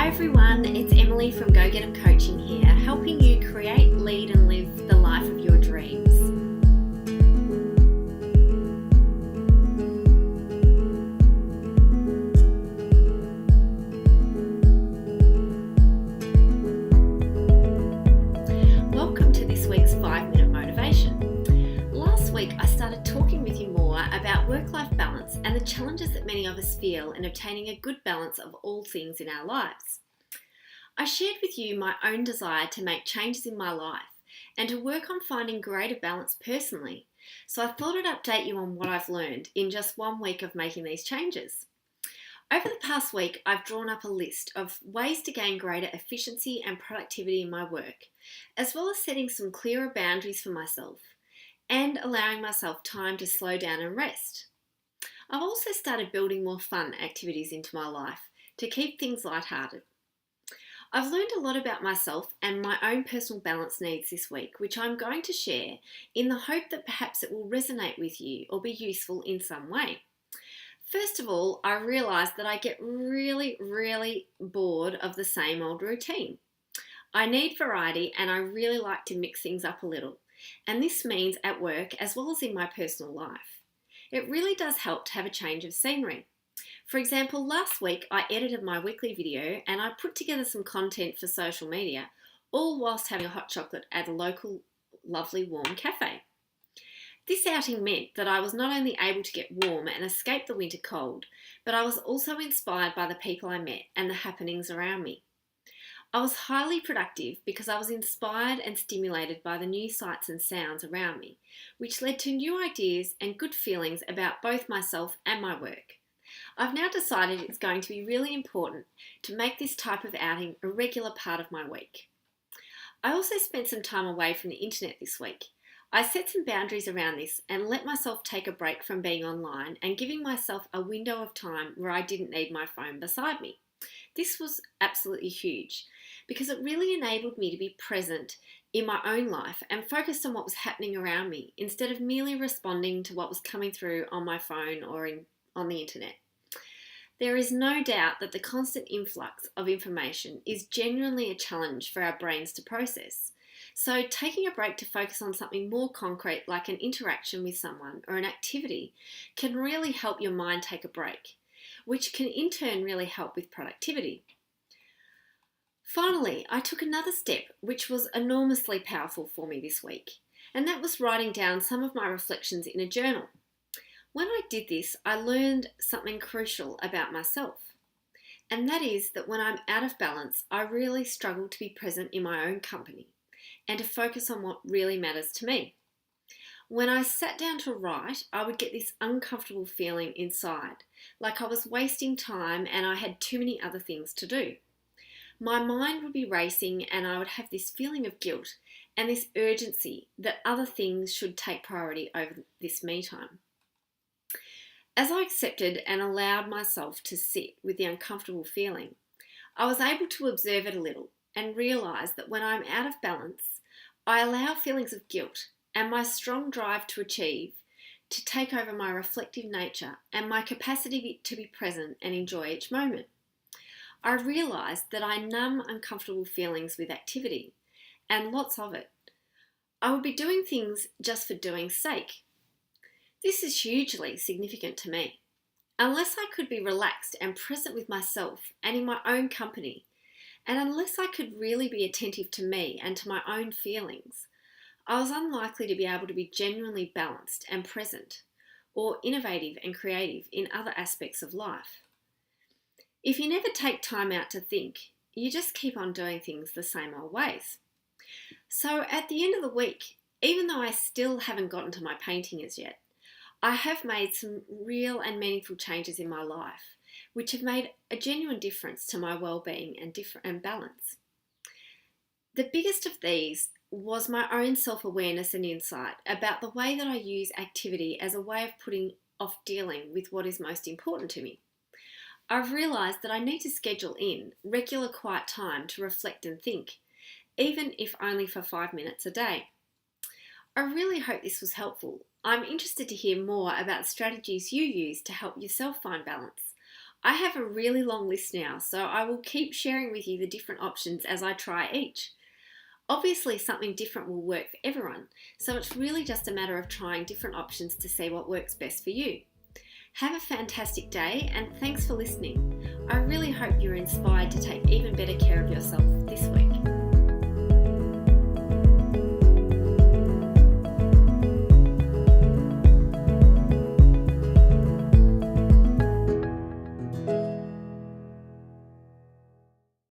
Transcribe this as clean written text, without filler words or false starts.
Hi everyone, it's Emily from Go Get 'em Coaching here, helping you create, lead and live the life of your dreams. Welcome to this week's 5-minute motivation. Last week I started talking with you more about work-life balance and the challenges that many of us feel in obtaining a good balance of all things in our lives. I shared with you my own desire to make changes in my life and to work on finding greater balance personally, so I thought I'd update you on what I've learned in just 1 week of making these changes. Over the past week, I've drawn up a list of ways to gain greater efficiency and productivity in my work, as well as setting some clearer boundaries for myself and allowing myself time to slow down and rest. I've also started building more fun activities into my life to keep things lighthearted. I've learned a lot about myself and my own personal balance needs this week, which I'm going to share in the hope that perhaps it will resonate with you or be useful in some way. First of all, I realised that I get really bored of the same old routine. I need variety and I really like to mix things up a little, and this means at work as well as in my personal life. It really does help to have a change of scenery. For example, last week I edited my weekly video and I put together some content for social media, all whilst having a hot chocolate at a local lovely warm cafe. This outing meant that I was not only able to get warm and escape the winter cold, but I was also inspired by the people I met and the happenings around me. I was highly productive because I was inspired and stimulated by the new sights and sounds around me, which led to new ideas and good feelings about both myself and my work. I've now decided it's going to be really important to make this type of outing a regular part of my week. I also spent some time away from the internet this week. I set some boundaries around this and let myself take a break from being online and giving myself a window of time where I didn't need my phone beside me. This was absolutely huge because it really enabled me to be present in my own life and focused on what was happening around me instead of merely responding to what was coming through on my phone or on the internet. There is no doubt that the constant influx of information is genuinely a challenge for our brains to process. So taking a break to focus on something more concrete like an interaction with someone or an activity can really help your mind take a break, which can in turn really help with productivity. Finally, I took another step which was enormously powerful for me this week, and that was writing down some of my reflections in a journal. When I did this, I learned something crucial about myself, and that is that when I'm out of balance, I really struggle to be present in my own company and to focus on what really matters to me. When I sat down to write, I would get this uncomfortable feeling inside, like I was wasting time and I had too many other things to do. My mind would be racing and I would have this feeling of guilt and this urgency that other things should take priority over this me time. As I accepted and allowed myself to sit with the uncomfortable feeling, I was able to observe it a little and realise that when I'm out of balance, I allow feelings of guilt and my strong drive to achieve to take over my reflective nature and my capacity to be present and enjoy each moment. I realised that I numb uncomfortable feelings with activity, and lots of it. I would be doing things just for doing's sake. This is hugely significant to me. Unless I could be relaxed and present with myself and in my own company, and unless I could really be attentive to me and to my own feelings, I was unlikely to be able to be genuinely balanced and present, or innovative and creative in other aspects of life. If you never take time out to think, you just keep on doing things the same old ways. So at the end of the week, even though I still haven't gotten to my painting as yet, I have made some real and meaningful changes in my life, which have made a genuine difference to my well-being and balance. The biggest of these was my own self-awareness and insight about the way that I use activity as a way of putting off dealing with what is most important to me. I've realised that I need to schedule in regular quiet time to reflect and think, even if only for 5 minutes a day. I really hope this was helpful. I'm interested to hear more about strategies you use to help yourself find balance. I have a really long list now, so I will keep sharing with you the different options as I try each. Obviously, something different will work for everyone, so it's really just a matter of trying different options to see what works best for you. Have a fantastic day, and thanks for listening. I really hope you're inspired to take even better care of yourself this week.